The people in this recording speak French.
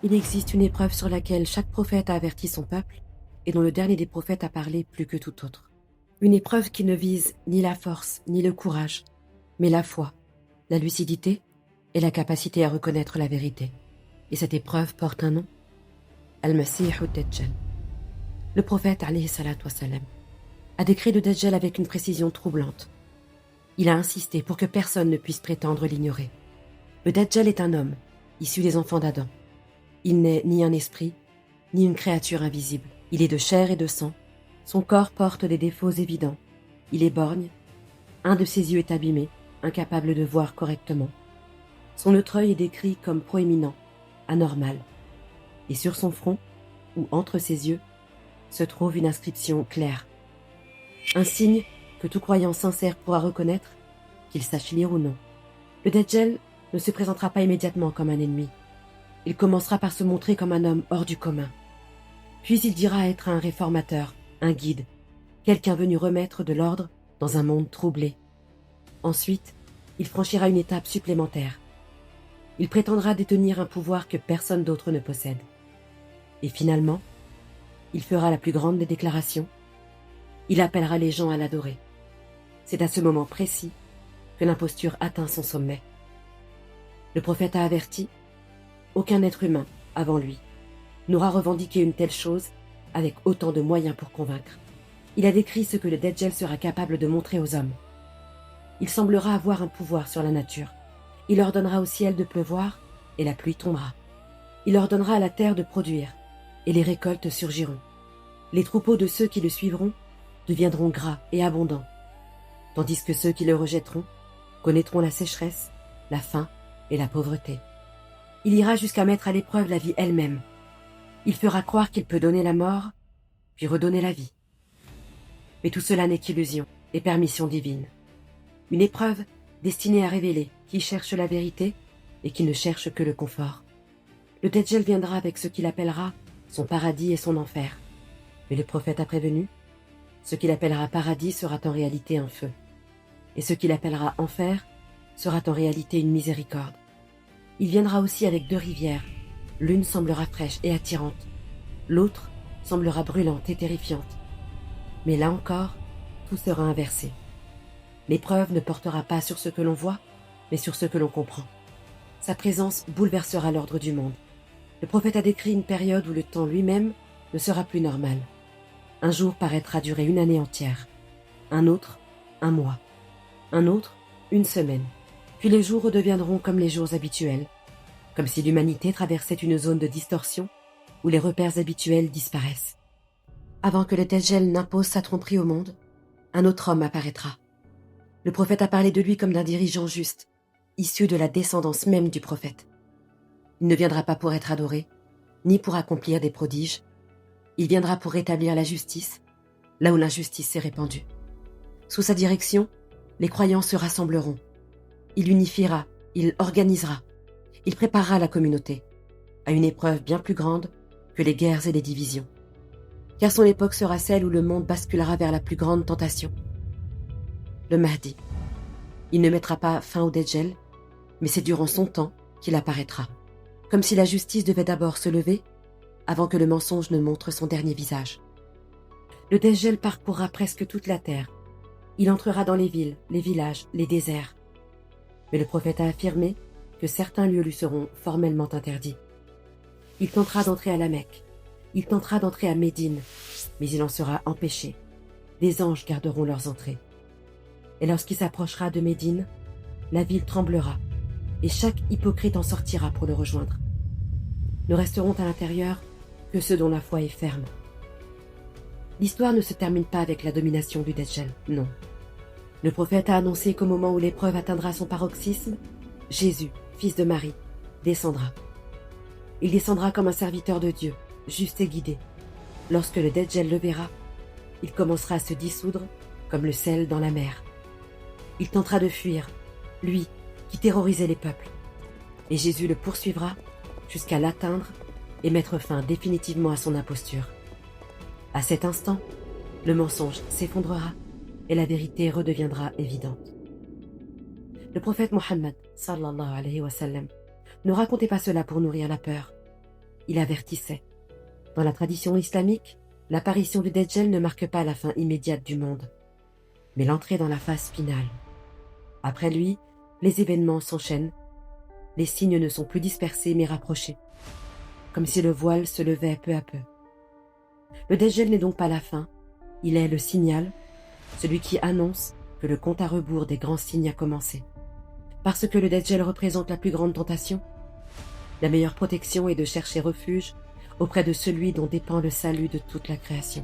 Il existe une épreuve sur laquelle chaque prophète a averti son peuple et dont le dernier des prophètes a parlé plus que tout autre. Une épreuve qui ne vise ni la force ni le courage, mais la foi, la lucidité et la capacité à reconnaître la vérité. Et cette épreuve porte un nom, Al-Masih ad-Dajjal. Le prophète alayhi salatu wassalam a décrit le Dajjal avec une précision troublante. Il a insisté pour que personne ne puisse prétendre l'ignorer. Le Dajjal est un homme, issu des enfants d'Adam. Il n'est ni un esprit, ni une créature invisible. Il est de chair et de sang. Son corps porte des défauts évidents. Il est borgne. Un de ses yeux est abîmé, incapable de voir correctement. Son autre œil est décrit comme proéminent, anormal. Et sur son front, ou entre ses yeux, se trouve une inscription claire. Un signe que tout croyant sincère pourra reconnaître, qu'il sache lire ou non. Le Dajjal ne se présentera pas immédiatement comme un ennemi. Il commencera par se montrer comme un homme hors du commun. Puis il dira être un réformateur, un guide, quelqu'un venu remettre de l'ordre dans un monde troublé. Ensuite, il franchira une étape supplémentaire. Il prétendra détenir un pouvoir que personne d'autre ne possède. Et finalement, il fera la plus grande des déclarations. Il appellera les gens à l'adorer. C'est à ce moment précis que l'imposture atteint son sommet. Le prophète a averti, aucun être humain, avant lui, n'aura revendiqué une telle chose avec autant de moyens pour convaincre. Il a décrit ce que le Dajjal sera capable de montrer aux hommes. Il semblera avoir un pouvoir sur la nature. Il ordonnera au ciel de pleuvoir et la pluie tombera. Il ordonnera à la terre de produire et les récoltes surgiront. Les troupeaux de ceux qui le suivront deviendront gras et abondants, tandis que ceux qui le rejetteront connaîtront la sécheresse, la faim et la pauvreté. Il ira jusqu'à mettre à l'épreuve la vie elle-même. Il fera croire qu'il peut donner la mort, puis redonner la vie. Mais tout cela n'est qu'illusion et permission divine. Une épreuve destinée à révéler qui cherche la vérité et qui ne cherche que le confort. Le Dajjal viendra avec ce qu'il appellera son paradis et son enfer. Mais le prophète a prévenu, ce qu'il appellera paradis sera en réalité un feu. Et ce qu'il appellera enfer sera en réalité une miséricorde. Il viendra aussi avec deux rivières. L'une semblera fraîche et attirante. L'autre semblera brûlante et terrifiante. Mais là encore, tout sera inversé. L'épreuve ne portera pas sur ce que l'on voit, mais sur ce que l'on comprend. Sa présence bouleversera l'ordre du monde. Le prophète a décrit une période où le temps lui-même ne sera plus normal. Un jour paraîtra durer une année entière. Un autre, un mois. Un autre, une semaine. Puis les jours redeviendront comme les jours habituels, comme si l'humanité traversait une zone de distorsion où les repères habituels disparaissent. Avant que le Dajjal n'impose sa tromperie au monde, un autre homme apparaîtra. Le prophète a parlé de lui comme d'un dirigeant juste, issu de la descendance même du prophète. Il ne viendra pas pour être adoré, ni pour accomplir des prodiges. Il viendra pour rétablir la justice, là où l'injustice s'est répandue. Sous sa direction, les croyants se rassembleront. Il unifiera, il organisera, il préparera la communauté à une épreuve bien plus grande que les guerres et les divisions. Car son époque sera celle où le monde basculera vers la plus grande tentation. Le Mahdi. Il ne mettra pas fin au Dajjal, mais c'est durant son temps qu'il apparaîtra. Comme si la justice devait d'abord se lever, avant que le mensonge ne montre son dernier visage. Le Dajjal parcourra presque toute la terre. Il entrera dans les villes, les villages, les déserts. Mais le prophète a affirmé que certains lieux lui seront formellement interdits. Il tentera d'entrer à la Mecque. Il tentera d'entrer à Médine, mais il en sera empêché. Des anges garderont leurs entrées. Et lorsqu'il s'approchera de Médine, la ville tremblera, et chaque hypocrite en sortira pour le rejoindre. Ne resteront à l'intérieur que ceux dont la foi est ferme. L'histoire ne se termine pas avec la domination du Dajjal, non. Le prophète a annoncé qu'au moment où l'épreuve atteindra son paroxysme, Jésus, fils de Marie, descendra. Il descendra comme un serviteur de Dieu, juste et guidé. Lorsque le Dajjal le verra, il commencera à se dissoudre comme le sel dans la mer. Il tentera de fuir, lui qui terrorisait les peuples. Et Jésus le poursuivra jusqu'à l'atteindre et mettre fin définitivement à son imposture. À cet instant, le mensonge s'effondrera et la vérité redeviendra évidente. Le prophète Mohammed, sallallahu alayhi wa sallam, ne racontait pas cela pour nourrir la peur. il avertissait. Dans la tradition islamique, l'apparition du Dajjal ne marque pas la fin immédiate du monde, mais l'entrée dans la phase finale. Après lui, les événements s'enchaînent. Les signes ne sont plus dispersés mais rapprochés, comme si le voile se levait peu à peu. Le Dajjal n'est donc pas la fin, il est le signal, celui qui annonce que le compte à rebours des grands signes a commencé. Parce que le Dajjal représente la plus grande tentation, la meilleure protection est de chercher refuge auprès de celui dont dépend le salut de toute la création.